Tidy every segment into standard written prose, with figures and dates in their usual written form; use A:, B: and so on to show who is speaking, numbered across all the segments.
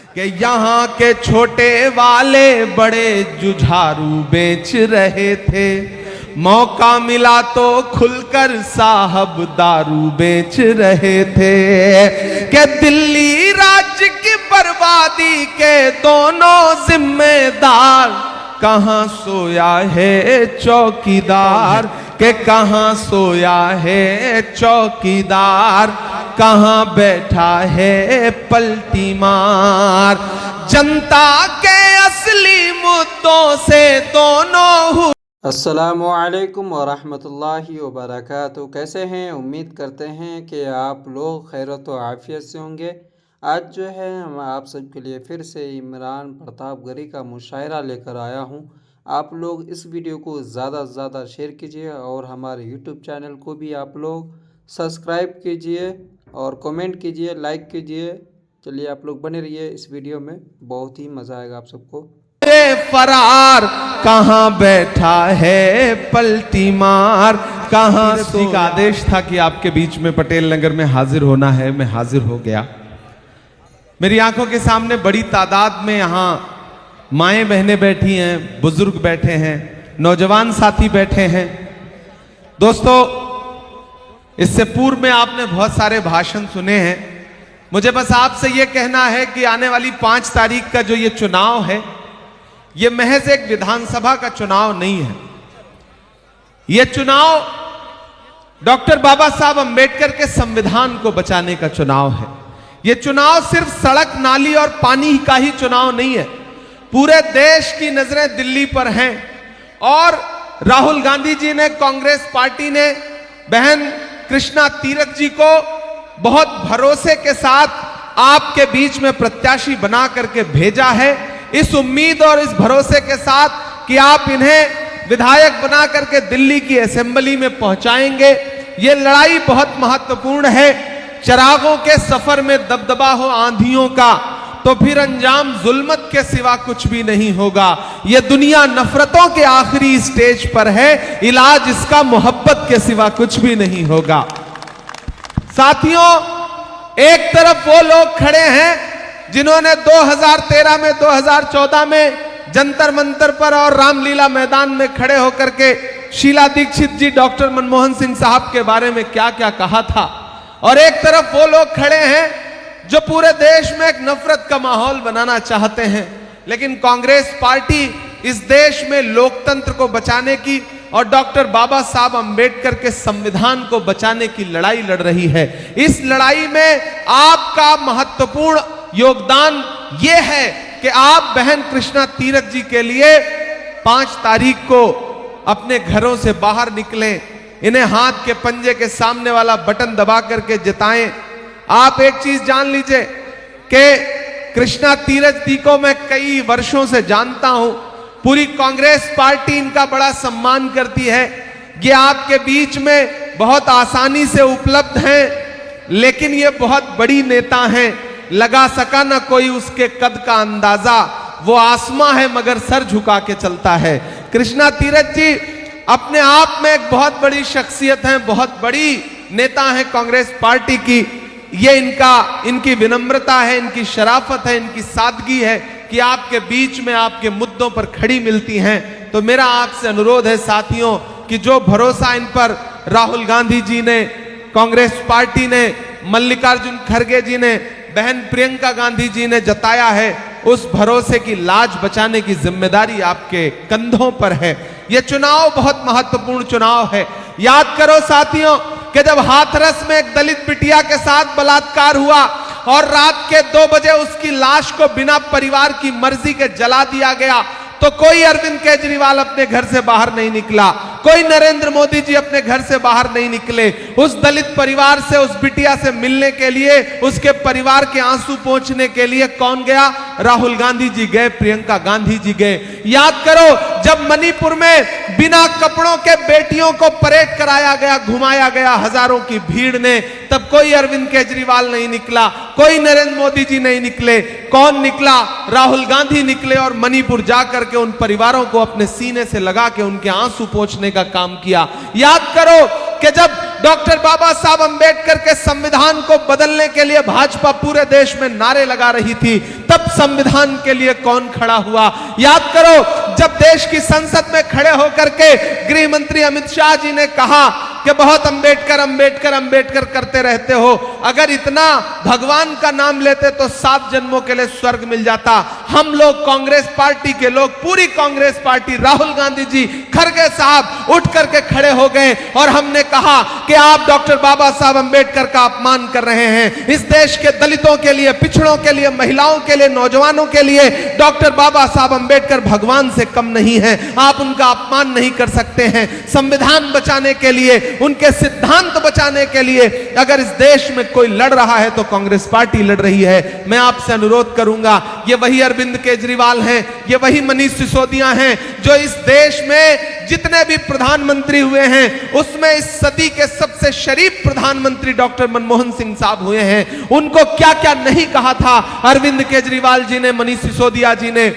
A: कि यहाँ के छोटे वाले बड़े जुझारू बेच रहे थे, मौका मिला तो खुलकर साहब दारू बेच रहे थे। कि दिल्ली राज्य की बर्बादी के दोनों जिम्मेदार, कहां सोया है चौकीदार, के कहां सोया है चौकीदार, कहां बैठा है पलटी मार। जनता के असली मुद्दों से दोनों।
B: अस्सलामुअलैकुम वरहमतुल्लाहि वबरकातुहू। कैसे हैं? उम्मीद करते हैं कि आप लोग खैरत व आफियत से होंगे। आज जो है हम आप सबके लिए फिर से इमरान प्रतापगढ़ी का मुशायरा लेकर आया हूं। आप लोग इस वीडियो को ज़्यादा से ज़्यादा शेयर कीजिए और हमारे यूट्यूब चैनल को भी आप लोग सब्सक्राइब कीजिए और कमेंट कीजिए, लाइक कीजिए। चलिए आप लोग बने रहिए इस वीडियो में, बहुत ही मज़ा आएगा आप सबको।
A: फरार कहां बैठा है पलटी मार, कहां सो। का आदेश था कि आपके बीच में पटेल नगर में हाजिर होना है, मैं हाजिर हो गया। मेरी आंखों के सामने बड़ी तादाद में यहां माएं बहनें बैठी हैं, बुजुर्ग बैठे हैं, नौजवान साथी बैठे हैं। दोस्तों, इससे पूर्व में आपने बहुत सारे भाषण सुने हैं। मुझे बस आपसे यह कहना है कि आने वाली 5 तारीख का जो ये चुनाव है, यह महज एक विधानसभा का चुनाव नहीं है। यह चुनाव डॉक्टर बाबा साहब अंबेडकर के संविधान को बचाने का चुनाव है। यह चुनाव सिर्फ सड़क, नाली और पानी का ही चुनाव नहीं है। पूरे देश की नजरें दिल्ली पर हैं और राहुल गांधी जी ने, कांग्रेस पार्टी ने बहन कृष्णा तीरथ जी को बहुत भरोसे के साथ आपके बीच में प्रत्याशी बना करके भेजा है, इस उम्मीद और इस भरोसे के साथ कि आप इन्हें विधायक बना करके दिल्ली की असेंबली में पहुंचाएंगे। यह लड़ाई बहुत महत्वपूर्ण है। चिरागों के सफर में दबदबा हो आंधियों का, तो फिर अंजाम जुल्मत के सिवा कुछ भी नहीं होगा। यह दुनिया नफरतों के आखिरी स्टेज पर है, इलाज इसका मोहब्बत के सिवा कुछ भी नहीं होगा। साथियों, एक तरफ वो लोग खड़े हैं जिन्होंने 2013 में, 2014 में जंतर मंतर पर और रामलीला मैदान में खड़े होकर के शीला दीक्षित जी, डॉक्टर मनमोहन सिंह साहब के बारे में क्या क्या कहा था। और एक तरफ वो लोग खड़े हैं जो पूरे देश में एक नफरत का माहौल बनाना चाहते हैं। लेकिन कांग्रेस पार्टी इस देश में लोकतंत्र को बचाने की और डॉक्टर बाबा साहब अंबेडकर के संविधान को बचाने की लड़ाई लड़ रही है। इस लड़ाई में आपका महत्वपूर्ण योगदान यह है कि आप बहन कृष्णा तीरथ जी के लिए 5 तारीख को अपने घरों से बाहर निकलें, इन्हें हाथ के पंजे के सामने वाला बटन दबा करके जिताएं। आप एक चीज जान लीजिए कि कृष्णा तीरथ जी को मैं कई वर्षों से जानता हूं, पूरी कांग्रेस पार्टी इनका बड़ा सम्मान करती है। ये आपके बीच में बहुत आसानी से उपलब्ध हैं, लेकिन ये बहुत बड़ी नेता हैं। लगा सका ना कोई उसके कद का अंदाजा, वो आसमां है मगर सर झुका के चलता है। कृष्णा तीरथ जी अपने आप में एक बहुत बड़ी शख्सियत हैं, बहुत बड़ी नेता हैं कांग्रेस पार्टी की। ये इनकी विनम्रता है, इनकी शराफत है, इनकी सादगी है कि आपके बीच में आपके मुद्दों पर खड़ी मिलती हैं। तो मेरा आपसे अनुरोध है साथियों कि जो भरोसा इन पर राहुल गांधी जी ने, कांग्रेस पार्टी ने, मल्लिकार्जुन खड़गे जी ने, बहन प्रियंका गांधी जी ने जताया है, उस भरोसे की लाज बचाने की जिम्मेदारी आपके कंधों पर है। यह चुनाव बहुत महत्वपूर्ण चुनाव है। याद करो साथियों कि जब हाथरस में एक दलित बिटिया के साथ बलात्कार हुआ और रात के 2 बजे उसकी लाश को बिना परिवार की मर्जी के जला दिया गया, तो कोई अरविंद केजरीवाल अपने घर से बाहर नहीं निकला, कोई नरेंद्र मोदी जी अपने घर से बाहर नहीं निकले। उस दलित परिवार से, उस बिटिया से मिलने के लिए, उसके परिवार के आंसू पोंछने के लिए कौन गया? राहुल गांधी जी गए, प्रियंका गांधी जी गए। याद करो जब मणिपुर में बिना कपड़ों के बेटियों को परेड कराया गया, घुमाया गया हजारों की भीड़ ने, तब कोई अरविंद केजरीवाल नहीं निकला, कोई नरेंद्र मोदी जी नहीं निकले। कौन निकला? राहुल गांधी निकले और मणिपुर जाकर के उन परिवारों को अपने सीने से लगा के उनके आंसू पोंछने का काम किया। याद करो कि जब डॉक्टर बाबा साहब अंबेडकर के संविधान को बदलने के लिए भाजपा पूरे देश में नारे लगा रही थी, तब तब संविधान के लिए कौन खड़ा हुआ? याद करो, जब देश की संसद में खड़े होकर के गृह मंत्री अमित शाह जी ने कहा कि बहुत अंबेडकर अंबेडकर अंबेडकर करते रहते हो, अगर इतना भगवान का नाम लेते तो 7 जन्मों के लिए स्वर्ग मिल जाता। हम लोग कांग्रेस पार्टी के लोग, पूरी कांग्रेस पार्टी, राहुल गांधी जी, खड़गे साहब उठ करके खड़े हो गए और हमने कहा कि आप डॉक्टर बाबा साहब अंबेडकर का अपमान कर रहे हैं। इस देश के दलितों के लिए, पिछड़ों के लिए, महिलाओं के लिए, नौजवानों के लिए डॉक्टर बाबा साहब अंबेडकर भगवान से कम नहीं है। आप उनका अपमान नहीं कर सकते हैं। संविधान बचाने के लिए, उनके सिद्धांत बचाने के लिए अगर इस देश में कोई लड़ रहा है तो कांग्रेस पार्टी लड़ रही है। मैं आपसे अनुरोध करूंगा, ये वही अरविंद केजरीवाल हैं, ये वही मनीष सिसोदिया हैं जो इस देश में जितने भी प्रधानमंत्री हुए हैं उसमें इस सदी के सबसे शरीफ प्रधानमंत्री डॉक्टर मनमोहन सिंह साहब हुए हैं। उनको क्या क्या नहीं कहा था अरविंद केजरीवाल जी ने, मनीष सिसोदिया जी ने।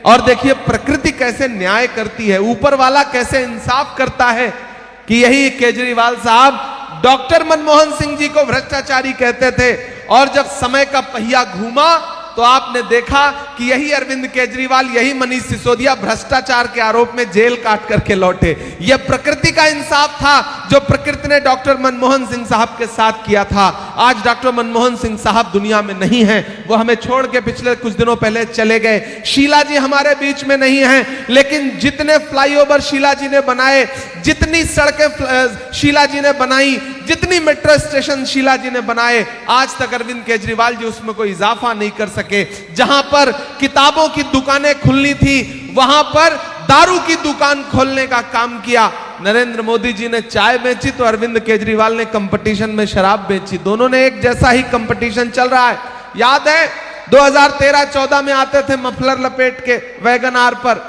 A: और देखिए प्रकृति कैसे न्याय करती है, ऊपर वाला कैसे इंसाफ करता है कि यही केजरीवाल साहब डॉक्टर मनमोहन सिंह जी को भ्रष्टाचारी कहते थे और जब समय का पहिया घूमा तो आपने देखा कि यही अरविंद केजरीवाल, यही मनीष सिसोदिया भ्रष्टाचार के आरोप में जेल काट करके लौटे। यह प्रकृति का इंसाफ था जो प्रकृति ने डॉक्टर मनमोहन सिंह साहब के साथ किया था। आज डॉक्टर मनमोहन सिंह साहब दुनिया में नहीं हैं, वो हमें छोड़ के पिछले कुछ दिनों पहले चले गए। शीला जी हमारे बीच में नहीं हैं, लेकिन जितने फ्लाईओवर शीला जी ने बनाए, जितनी सड़कें शीला जी ने बनाई, जितनी मेट्रो स्टेशन शीला जी ने बनाए, आज तक अरविंद केजरीवाल जी उसमें कोई इजाफा नहीं कर सके। जहां पर किताबों की दुकानें खुलनी थी वहां पर दारू की दुकान खोलने का काम किया। नरेंद्र मोदी जी ने चाय बेची तो अरविंद केजरीवाल ने कंपटीशन में शराब बेची। दोनों ने एक जैसा ही कंपटीशन चल रहा है। याद है 2013-14 में आते थे मफलर लपेट के वैगन आर पर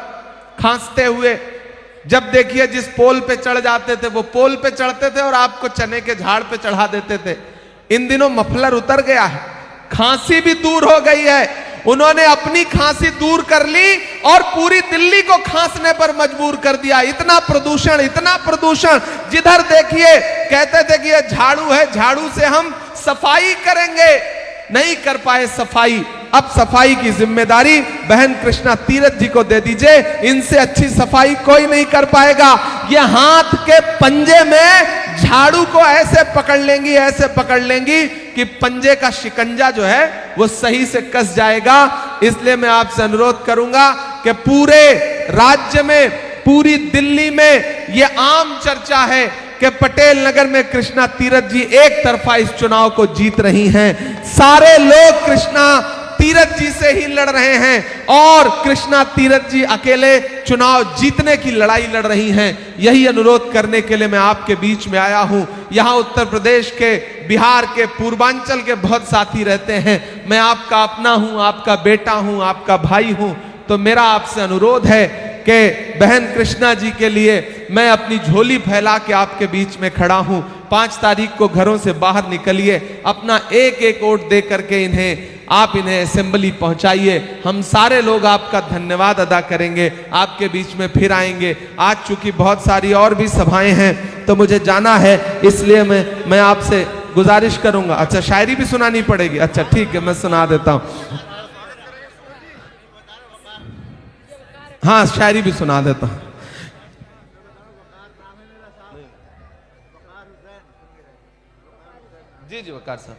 A: खांसते हुए, जब देखिए जिस पोल पे चढ़ जाते थे वो पोल पे चढ़ते थे और आपको चने के झाड़ पे चढ़ा देते थे। इन दिनों मफलर उतर गया है, खांसी भी दूर हो गई है। उन्होंने अपनी खांसी दूर कर ली और पूरी दिल्ली को खांसने पर मजबूर कर दिया। इतना प्रदूषण, इतना प्रदूषण, जिधर देखिए कहते थे कि ये झाड़ू है, झाड़ू से हम सफाई करेंगे, नहीं कर पाए सफाई। अब सफाई की जिम्मेदारी बहन कृष्णा तीरथ जी को दे दीजिए, इनसे अच्छी सफाई कोई नहीं कर पाएगा। ये हाथ के पंजे में झाड़ू को ऐसे पकड़ लेंगी, ऐसे पकड़ लेंगी कि पंजे का शिकंजा जो है वो सही से कस जाएगा। इसलिए मैं आपसे अनुरोध करूंगा कि पूरे राज्य में, पूरी दिल्ली में ये आम चर्चा है कि पटेल नगर में कृष्णा तीरथ जी एक तरफा इस चुनाव को जीत रही हैं। सारे लोग कृष्णा तीरथ जी से ही लड़ रहे हैं और कृष्णा तीरथ जी अकेले चुनाव जीतने की लड़ाई लड़ रही हैं। यही अनुरोध करने के लिए मैं आपके बीच में आया हूं। यहां उत्तर प्रदेश के, बिहार के, पूर्वांचल के बहुत साथी रहते हैं। मैं आपका अपना हूं, आपका बेटा हूं, आपका भाई हूं। तो मेरा आपसे अनुरोध है कि बहन कृष्णा जी के लिए मैं अपनी झोली फैला के आपके बीच में खड़ा हूं। 5 तारीख को घरों से बाहर निकलिए, अपना एक एक वोट दे करके इन्हें असेंबली पहुंचाइए। हम सारे लोग आपका धन्यवाद अदा करेंगे, आपके बीच में फिर आएंगे। आज चूंकि बहुत सारी और भी सभाएं हैं तो मुझे जाना है, इसलिए मैं आपसे गुजारिश करूंगा। अच्छा, शायरी भी सुनानी पड़ेगी? अच्छा ठीक है, मैं सुना देता हूं। हाँ, शायरी भी सुना देता हूं। जी जी वकार साहब,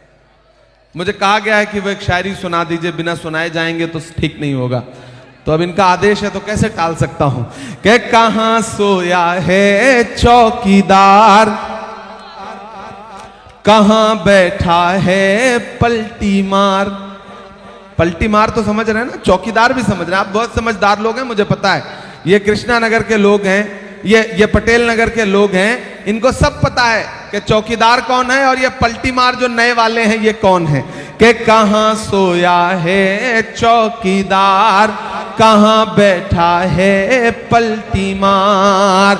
A: मुझे कहा गया है कि वो एक शायरी सुना दीजिए, बिना सुनाए जाएंगे तो ठीक नहीं होगा। तो अब इनका आदेश है तो कैसे टाल सकता हूं कि कहां सोया है चौकीदार, कहां बैठा है पलटी मार। पलटी मार तो समझ रहे हैं ना, चौकीदार भी समझ रहे हैं। आप बहुत समझदार लोग हैं, मुझे पता है। ये कृष्णा नगर के लोग हैं, ये पटेल नगर के लोग हैं, इनको सब पता है कि चौकीदार कौन है और ये पलटी मार जो नए वाले हैं ये कौन है। कि कहां सोया है चौकीदार, कहां बैठा है पलटी मार।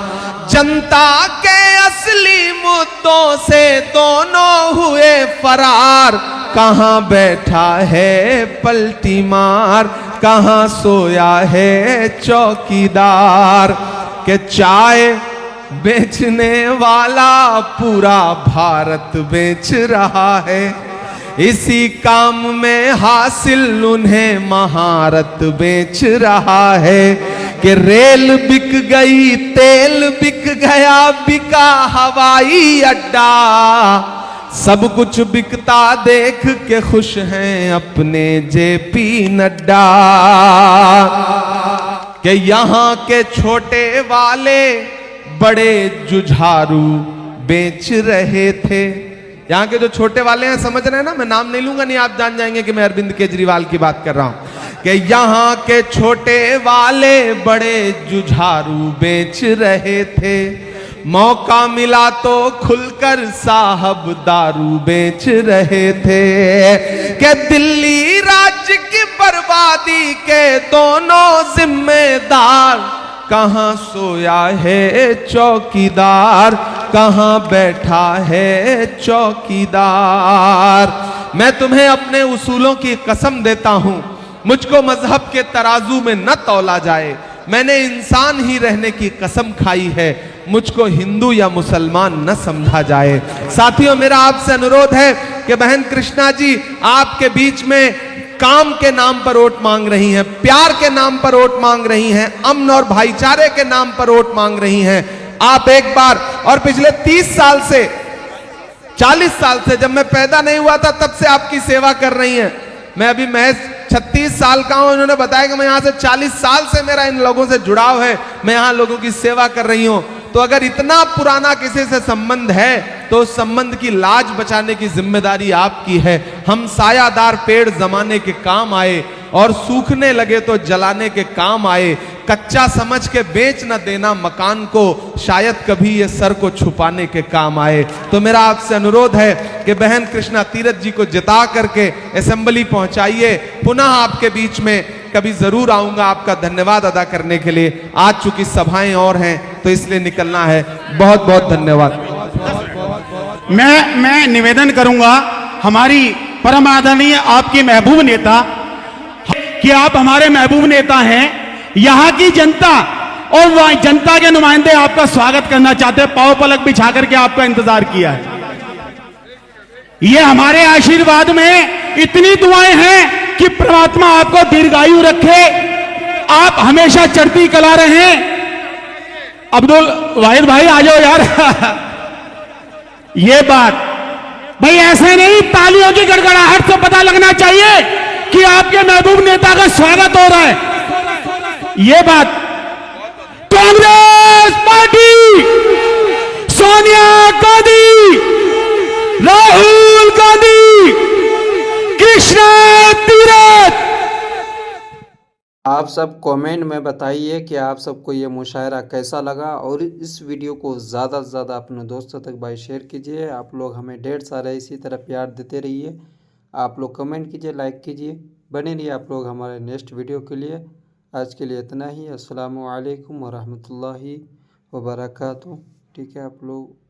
A: जनता के असली मुद्दों से दोनों हुए फरार, कहां बैठा है पलटी मार, कहां सोया है चौकीदार। के चाय बेचने वाला पूरा भारत बेच रहा है, इसी काम में हासिल उन्हें महारत बेच रहा है कि रेल बिक गई, तेल बिक गया, बिका हवाई अड्डा, सब कुछ बिकता देख के खुश हैं अपने जेपी नड्डा। कि यहाँ के छोटे वाले बड़े जुझारू बेच रहे थे। यहाँ के जो छोटे वाले हैं, समझ रहे हैं ना, मैं नाम नहीं लूंगा, नहीं आप जान जाएंगे कि मैं अरविंद केजरीवाल की बात कर रहा हूं। कि यहाँ के छोटे वाले बड़े जुझारू बेच रहे थे, मौका मिला तो खुलकर साहब दारू बेच रहे थे। कि दिल्ली राज्य की बर्बादी के दोनों जिम्मेदार, कहां सोया है चौकीदार, कहां बैठा है चौकीदार। मैं तुम्हें अपने उसूलों की कसम देता हूं, मुझको मजहब के तराजू में न तौला जाए। मैंने इंसान ही रहने की कसम खाई है, मुझको हिंदू या मुसलमान न समझा जाए। साथियों, मेरा आपसे अनुरोध है कि बहन कृष्णा जी आपके बीच में काम के नाम पर वोट मांग रही हैं, प्यार के नाम पर वोट मांग रही हैं, अमन और भाईचारे के नाम पर वोट मांग रही हैं। आप एक बार, और पिछले 30 साल से 40 साल से, जब मैं पैदा नहीं हुआ था तब से आपकी सेवा कर रही हैं। मैं अभी महज 36 साल का हूं, इन्होंने बताया कि मैं यहां से 40 साल से मेरा इन लोगों से जुड़ाव है, मैं यहां लोगों की सेवा कर रही हूं। तो अगर इतना पुराना किसी से संबंध है तो उस संबंध की लाज बचाने की जिम्मेदारी आपकी है। हम सायादार पेड़ जमाने के काम आए और सूखने लगे तो जलाने के काम आए। कच्चा समझ के बेच न देना मकान को, शायद कभी ये सर को छुपाने के काम आए। तो मेरा आपसे अनुरोध है कि बहन कृष्णा तीरथ जी को जिता करके असेंबली पहुंचाइए। पुनः आपके बीच में कभी जरूर आऊंगा आपका धन्यवाद अदा करने के लिए। आज चूंकि सभाएं और हैं तो इसलिए निकलना है। बहुत बहुत धन्यवाद।
C: मैं निवेदन करूंगा हमारी परम आदरणीय आपके महबूब नेता, कि आप हमारे महबूब नेता हैं, यहाँ की जनता और वह जनता के नुमाइंदे आपका स्वागत करना चाहते हैं, पांव पलक बिछा करके आपका इंतजार किया है। ये हमारे आशीर्वाद में इतनी दुआएं हैं कि परमात्मा आपको दीर्घायु रखे, आप हमेशा चढ़ती कला रहे। अब्दुल वाहिद भाई आ जाओ यार। ये बात भाई ऐसे नहीं, तालियों की गड़गड़ाहट से पता लगना चाहिए कि आपके महबूब नेता का स्वागत हो रहा है। ये बात कांग्रेस पार्टी, सोनिया गांधी, राहुल गांधी, कृष्णा तीरथ।
B: आप सब कमेंट में बताइए कि आप सबको ये मुशायरा कैसा लगा, और इस वीडियो को ज़्यादा से ज़्यादा अपने दोस्तों तक भाई शेयर कीजिए। आप लोग हमें ढेर सारा इसी तरह प्यार देते रहिए। आप लोग कमेंट कीजिए, लाइक कीजिए, बने रहिए आप लोग हमारे नेक्स्ट वीडियो के लिए। आज के लिए इतना ही। अस्सलामु अलैकुम वरहमतुल्लाहि वबरकातुहू। ठीक है आप लोग।